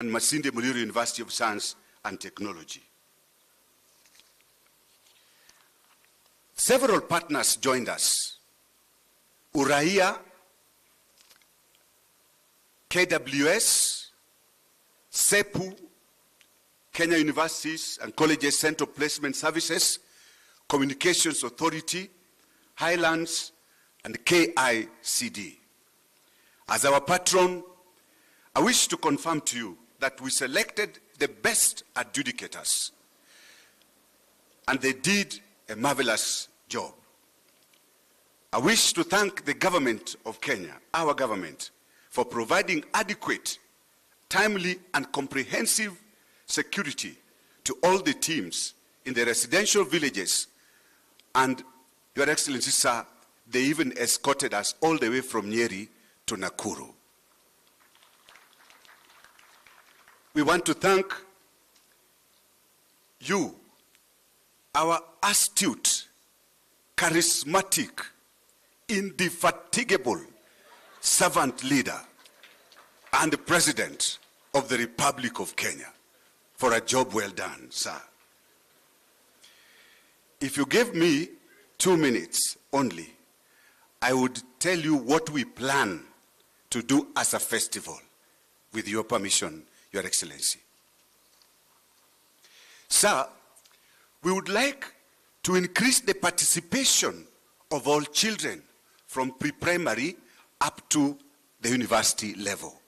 and Masinde Muliro University of Science and Technology. Several partners joined us. Uraia, KWS, SEPU, Kenya Universities and Colleges Central Placement Services, Communications Authority, Highlands, and KICD. As our patron, I wish to confirm to you that we selected the best adjudicators, and they did a marvelous job. I wish to thank the government of Kenya, our government, for providing adequate, timely, and comprehensive security to all the teams in the residential villages. And, Your Excellency, sir, they even escorted us all the way from Nyeri to Nakuru. We want to thank you, our astute, charismatic, indefatigable servant leader and the President of the Republic of Kenya, for a job well done, sir. If you gave me 2 minutes only, I would tell you what we plan to do as a festival, with your permission, Your Excellency. Sir, we would like to increase the participation of all children from pre-primary up to the university level.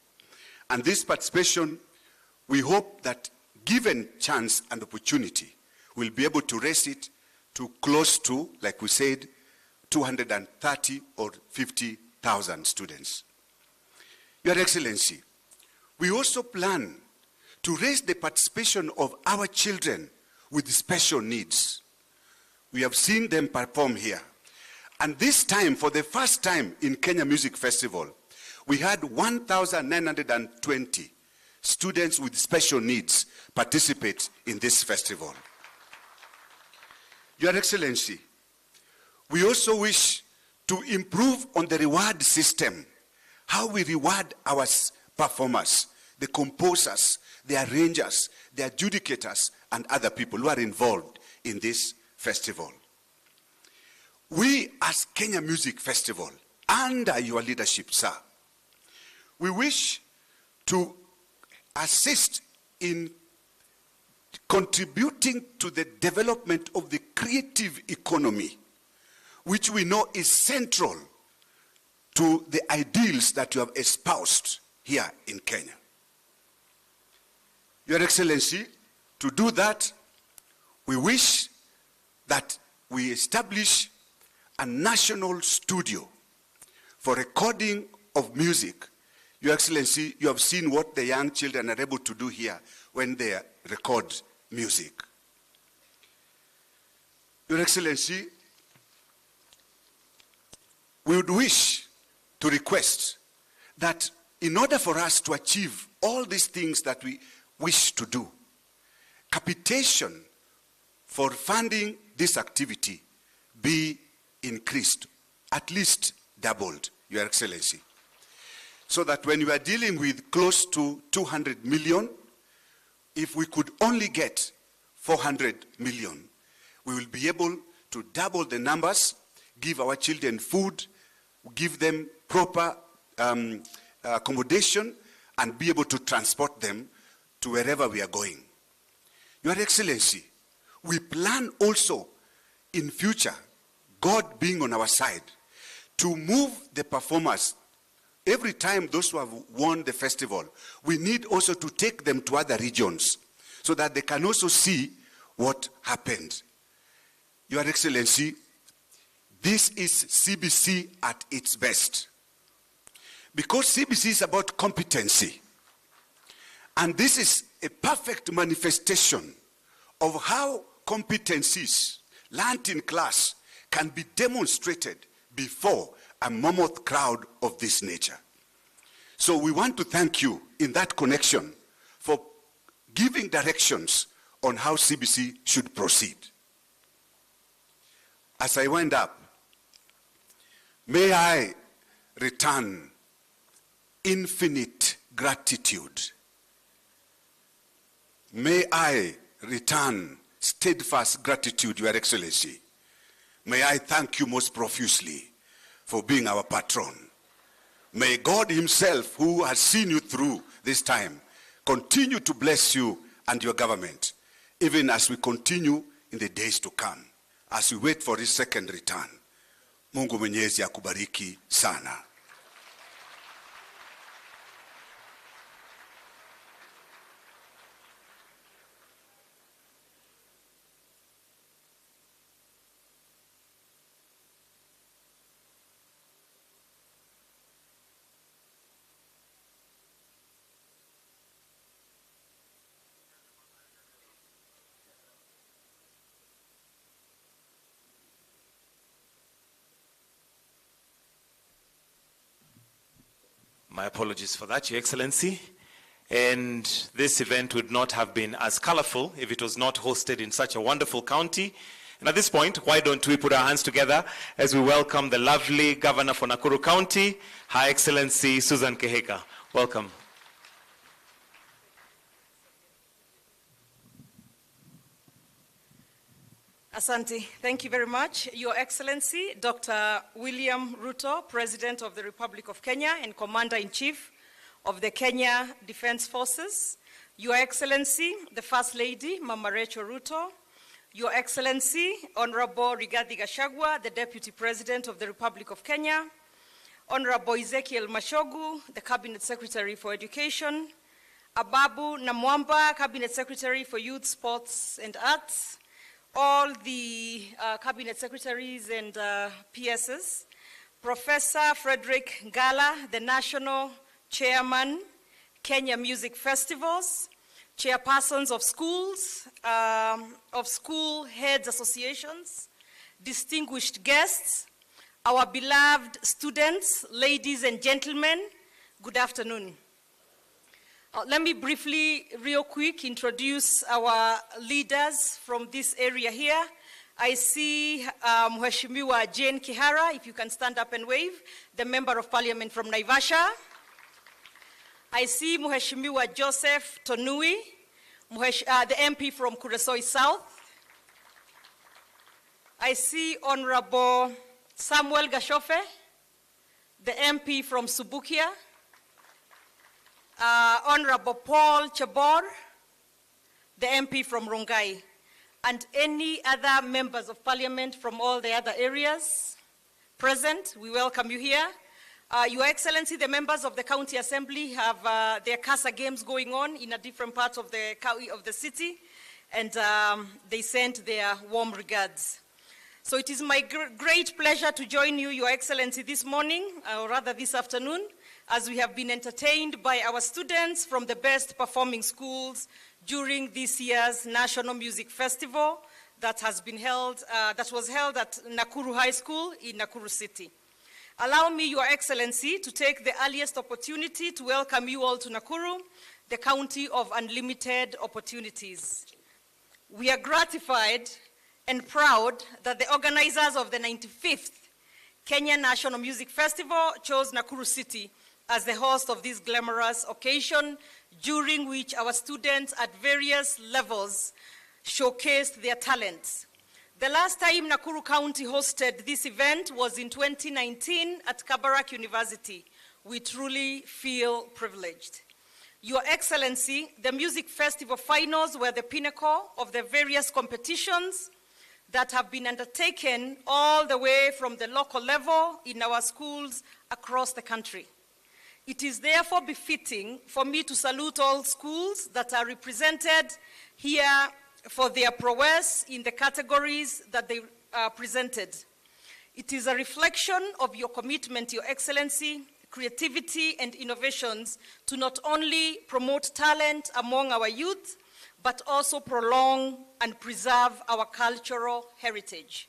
And this participation, we hope that given chance and opportunity, we'll be able to raise it to close to, like we said, 230 or 50,000 students. Your Excellency, we also plan to raise the participation of our children with special needs. We have seen them perform here. And this time, for the first time in Kenya Music Festival, we had 1,920 students with special needs participate in this festival. Your Excellency, we also wish to improve on the reward system, how we reward our performers, the composers, the arrangers, the adjudicators, and other people who are involved in this festival. We, as Kenya Music Festival, under your leadership, sir, we wish to assist in contributing to the development of the creative economy, which we know is central to the ideals that you have espoused here in Kenya. Your Excellency, to do that, we wish that we establish a national studio for recording of music. Your Excellency, you have seen what the young children are able to do here when they record music. Your Excellency, we would wish to request that in order for us to achieve all these things that we wish to do, capitation for funding this activity be increased, at least doubled, Your Excellency. So that when you are dealing with close to 200 million, if we could only get 400 million, we will be able to double the numbers, give our children food, give them proper accommodation, and be able to transport them to wherever we are going. Your Excellency, we plan also in future, God being on our side, to move the performers. Every time those who have won the festival, we need also to take them to other regions so that they can also see what happened. Your Excellency, this is CBC at its best. Because CBC is about competency. And this is a perfect manifestation of how competencies learned in class can be demonstrated before a mammoth crowd of this nature. So we want to thank you in that connection for giving directions on how CBC should proceed. As I wind up, may I return infinite gratitude May I return steadfast gratitude, Your Excellency. May I thank you most profusely for being our patron. May God himself, who has seen you through this time, continue to bless you and your government, even as we continue in the days to come, as we wait for his second return. Mungu Mwenyezi akubariki sana. My apologies for that, Your Excellency. And this event would not have been as colorful if it was not hosted in such a wonderful county. And at this point, why don't we put our hands together as we welcome the lovely Governor for Nakuru County, Her Excellency Susan Kehika. Welcome. Asante. Thank you very much. Your Excellency, Dr. William Ruto, President of the Republic of Kenya and Commander-in-Chief of the Kenya Defense Forces. Your Excellency, the First Lady, Mama Rachel Ruto. Your Excellency, Honorable Rigathi Gachagua, the Deputy President of the Republic of Kenya. Honorable Ezekiel Mashogu, the Cabinet Secretary for Education. Ababu Namwamba, Cabinet Secretary for Youth, Sports and Arts. All the Cabinet Secretaries and PSs, Professor Frederick Ngala, the National Chairman, Kenya Music Festivals, Chairpersons of schools, of school heads associations, distinguished guests, our beloved students, ladies and gentlemen, good afternoon. Let me briefly, real quick, introduce our leaders from this area here. I see Mheshimiwa Jane Kihara, if you can stand up and wave, the Member of Parliament from Naivasha. I see Mheshimiwa Joseph Tonui, the MP from Kuresoi South. I see Honorable Samuel Gashofe, the MP from Subukia. Honorable Paul Chabor, the MP from Rongai, and any other members of parliament from all the other areas present, we welcome you here. Your Excellency, the members of the County Assembly have their CASA games going on in a different parts of the city, and they sent their warm regards. So it is my great pleasure to join you, Your Excellency, this morning, or rather this afternoon, as we have been entertained by our students from the best performing schools during this year's National Music Festival that was held at Nakuru High School in Nakuru City. Allow me, Your Excellency, to take the earliest opportunity to welcome you all to Nakuru, the county of unlimited opportunities. We are gratified and proud that the organizers of the 95th Kenya National Music Festival chose Nakuru City as the host of this glamorous occasion, during which our students at various levels showcased their talents. The last time Nakuru County hosted this event was in 2019 at Kabarak University. We truly feel privileged. Your Excellency, the Music Festival finals were the pinnacle of the various competitions that have been undertaken all the way from the local level in our schools across the country. It is therefore befitting for me to salute all schools that are represented here for their prowess in the categories that they presented. It is a reflection of your commitment, Your Excellency, creativity and innovations to not only promote talent among our youth, but also prolong and preserve our cultural heritage.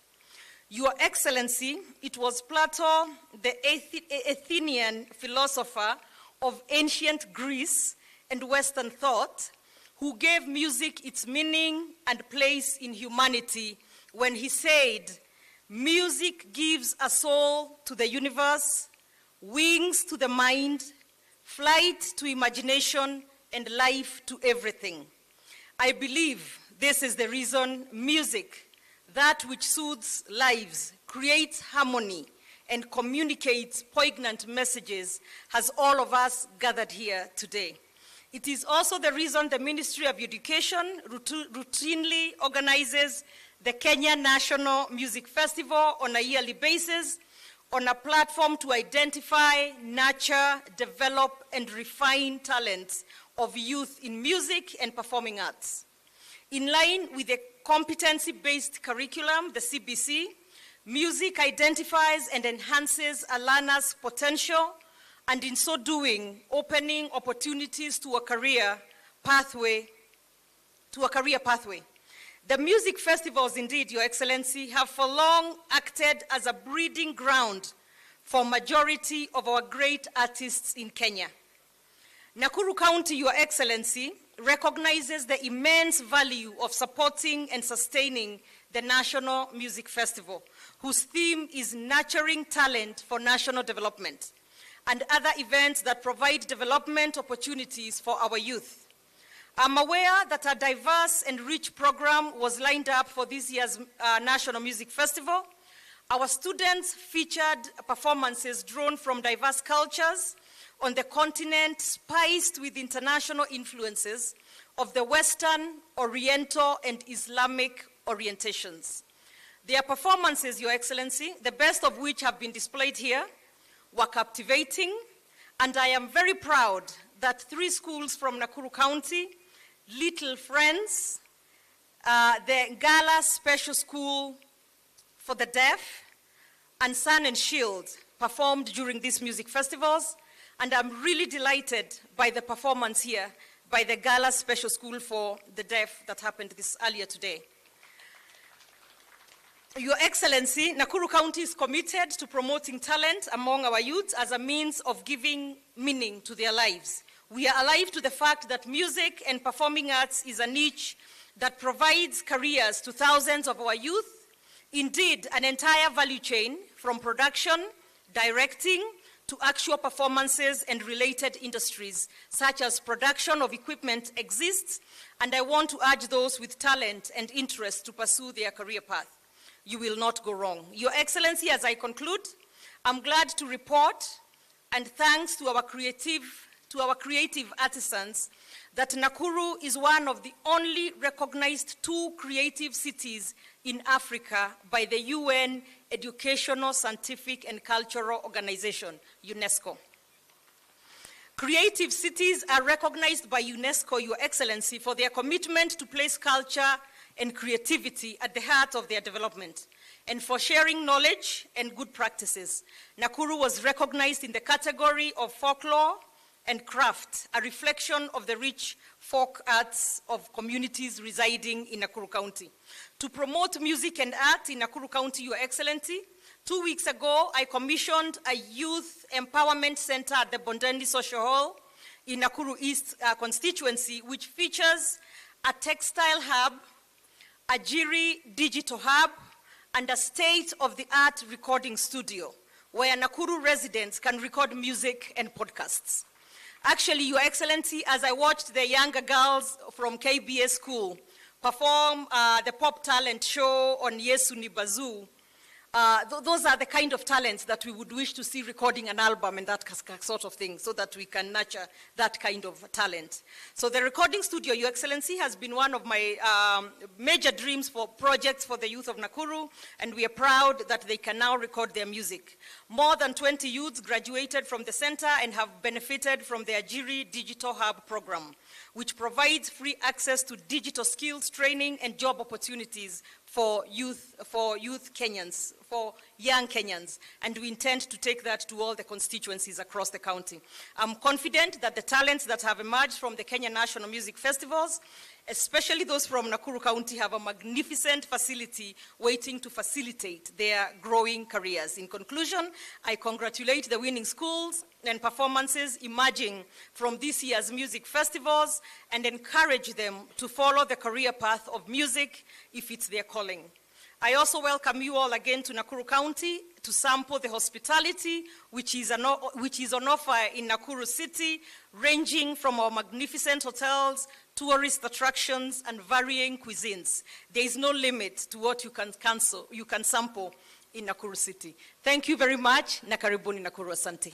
Your Excellency, it was Plato, the Athenian philosopher of ancient Greece and Western thought, who gave music its meaning and place in humanity when he said, "Music gives a soul to the universe, wings to the mind, flight to imagination, and life to everything." I believe this is the reason music, that which soothes lives, creates harmony, and communicates poignant messages, has all of us gathered here today. It is also the reason the Ministry of Education routinely organizes the Kenya National Music Festival on a yearly basis, on a platform to identify, nurture, develop, and refine talents of youth in music and performing arts. In line with the competency-based curriculum, the CBC, music identifies and enhances a learner's potential, and in so doing, opening opportunities to a career pathway. The music festivals, indeed, Your Excellency, have for long acted as a breeding ground for majority of our great artists in Kenya. Nakuru County, Your Excellency, recognizes the immense value of supporting and sustaining the National Music Festival, whose theme is nurturing talent for national development, and other events that provide development opportunities for our youth. I'm aware that a diverse and rich program was lined up for this year's National Music Festival. Our students featured performances drawn from diverse cultures on the continent, spiced with international influences of the Western, Oriental, and Islamic orientations. Their performances, Your Excellency, the best of which have been displayed here, were captivating, and I am very proud that 3 schools from Nakuru County, Little Friends, the Gala Special School for the Deaf, and Sun and Shield performed during these music festivals, and I'm really delighted by the performance here by the Gala Special School for the Deaf that happened earlier today. Your Excellency, Nakuru County is committed to promoting talent among our youth as a means of giving meaning to their lives. We are alive to the fact that music and performing arts is a niche that provides careers to thousands of our youth, indeed an entire value chain from production, directing, to actual performances and related industries, such as production of equipment exists, and I want to urge those with talent and interest to pursue their career path. You will not go wrong. Your Excellency, as I conclude, I'm glad to report, and thanks to our creative artisans, that Nakuru is one of the only recognized 2 creative cities in Africa by the UN Educational, Scientific, and Cultural Organization, UNESCO. Creative cities are recognized by UNESCO, Your Excellency, for their commitment to place culture and creativity at the heart of their development, and for sharing knowledge and good practices. Nakuru was recognized in the category of folklore and craft, a reflection of the rich folk arts of communities residing in Nakuru County. To promote music and art in Nakuru County, Your Excellency, 2 weeks ago, I commissioned a youth empowerment center at the Bondeni Social Hall in Nakuru East constituency, which features a textile hub, a Jiri digital hub, and a state-of-the-art recording studio where Nakuru residents can record music and podcasts. Actually, Your Excellency, as I watched the younger girls from KBS school perform the pop talent show on Yesu ni Bazoo, those are the kind of talents that we would wish to see recording an album and that sort of thing, so that we can nurture that kind of talent. So the recording studio, Your Excellency, has been one of my major dreams for projects for the youth of Nakuru, and we are proud that they can now record their music. More than 20 youths graduated from the center and have benefited from the Ajiri Digital Hub program, which provides free access to digital skills training and job opportunities for youth Kenyans, for young Kenyans, and we intend to take that to all the constituencies across the county. I'm confident that the talents that have emerged from the Kenya National Music Festivals, especially those from Nakuru County, have a magnificent facility waiting to facilitate their growing careers. In conclusion, I congratulate the winning schools and performances emerging from this year's music festivals and encourage them to follow the career path of music if it's their calling. I also welcome you all again to Nakuru County to sample the hospitality which is on offer in Nakuru City, ranging from our magnificent hotels tourist attractions, and varying cuisines. There is no limit to what you can sample in Nakuru City. Thank you very much. Na karibuni Nakuru, asante.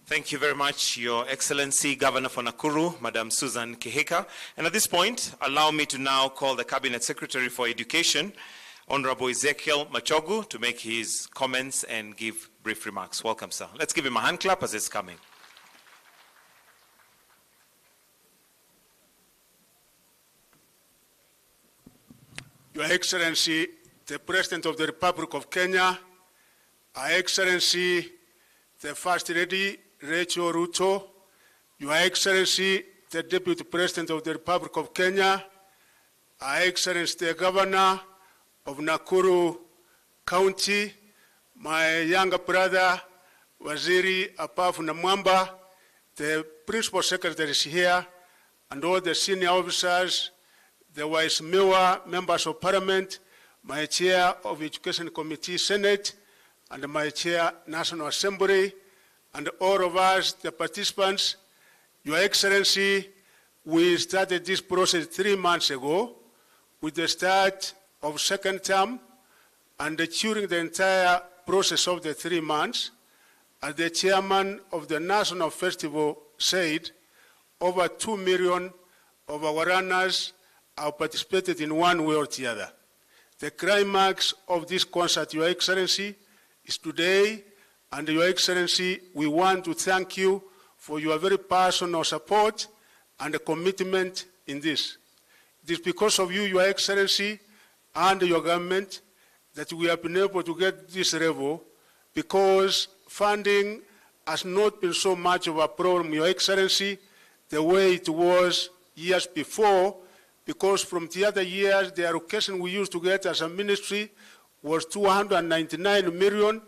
Thank you very much, Your Excellency, Governor for Nakuru, Madam Susan Kihika. And at this point, allow me to now call the Cabinet Secretary for Education, Honorable Ezekiel Machogu, to make his comments and give brief remarks. Welcome, sir. Let's give him a hand clap as it's coming. Your Excellency, the President of the Republic of Kenya, Her Excellency, the First Lady, Rachel Ruto, Your Excellency, the Deputy President of the Republic of Kenya, Her Excellency, the Governor of Nakuru County, my younger brother, Waziri Apafu Namwamba, the Principal Secretaries here, and all the senior officers, the Vice Mayor, Members of Parliament, my Chair of Education Committee, Senate, and my Chair, National Assembly, and all of us, the participants. Your Excellency, we started this process 3 months ago with the start of second term, and during the entire process of the 3 months, as the chairman of the National Festival said, over 2 million of our runners have participated in one way or the other. The climax of this concert, Your Excellency, is today, and Your Excellency, we want to thank you for your very personal support and commitment in this. It is because of you, Your Excellency, and your government that we have been able to get this level, because funding has not been so much of a problem, Your Excellency, the way it was years before, because from the other years, the allocation we used to get as a ministry was 299 million,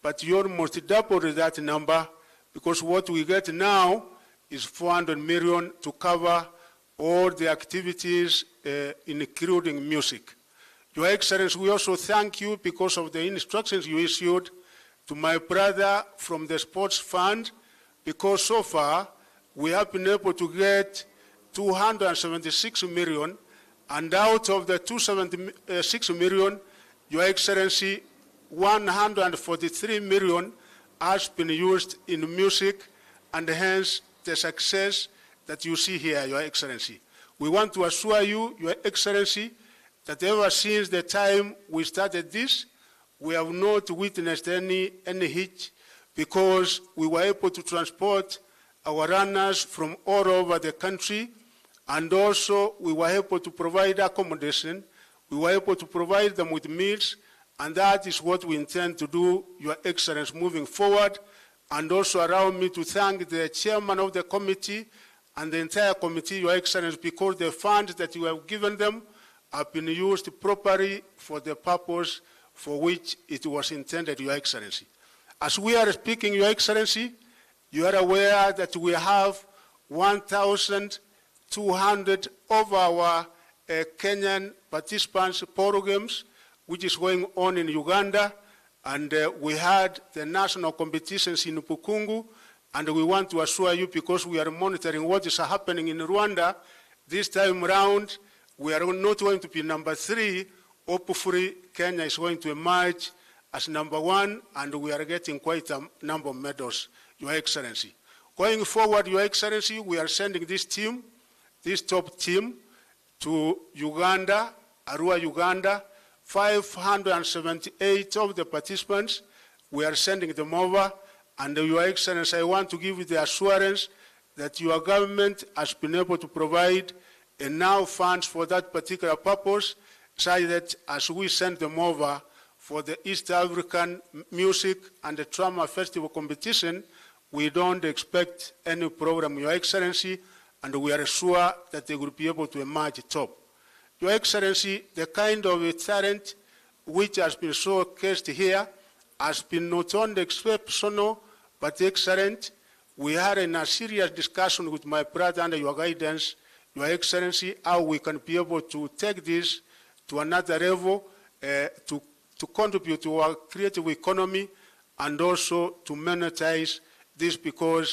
but you almost doubled that number, because what we get now is 400 million to cover all the activities, including music. Your Excellency, we also thank you because of the instructions you issued to my brother from the Sports Fund, because so far we have been able to get 276 million, and out of the 276 million, Your Excellency, 143 million has been used in music, and hence the success that you see here, Your Excellency. We want to assure you, Your Excellency, that ever since the time we started this, we have not witnessed any hitch, because we were able to transport our runners from all over the country, and also we were able to provide accommodation, we were able to provide them with meals, and that is what we intend to do, Your Excellency, moving forward. And also allow me to thank the chairman of the committee and the entire committee, Your Excellency, because the funds that you have given them have been used properly for the purpose for which it was intended, Your Excellency. As we are speaking, Your Excellency, you are aware that we have 1,200 of our Kenyan participants programs, which is going on in Uganda, and we had the national competitions in Pukungu, and we want to assure you, because we are monitoring what is happening in Rwanda, this time round, we are not going to be number 3. Hopefully, Kenya is going to emerge as number 1, and we are getting quite a number of medals, Your Excellency. Going forward, Your Excellency, we are sending this team, this top team, to Uganda, Arua, Uganda. 578 of the participants, we are sending them over, and Your Excellency, I want to give you the assurance that your government has been able to provide enough funds for that particular purpose, so that as we send them over for the East African Music and the Drama Festival competition, we don't expect any problem, Your Excellency, and we are sure that they will be able to emerge top. Your Excellency, the kind of talent which has been showcased here has been not only exceptional, but excellent. We had a serious discussion with my brother under your guidance, Your Excellency, how we can be able to take this to another level, to contribute to our creative economy and also to monetize this, because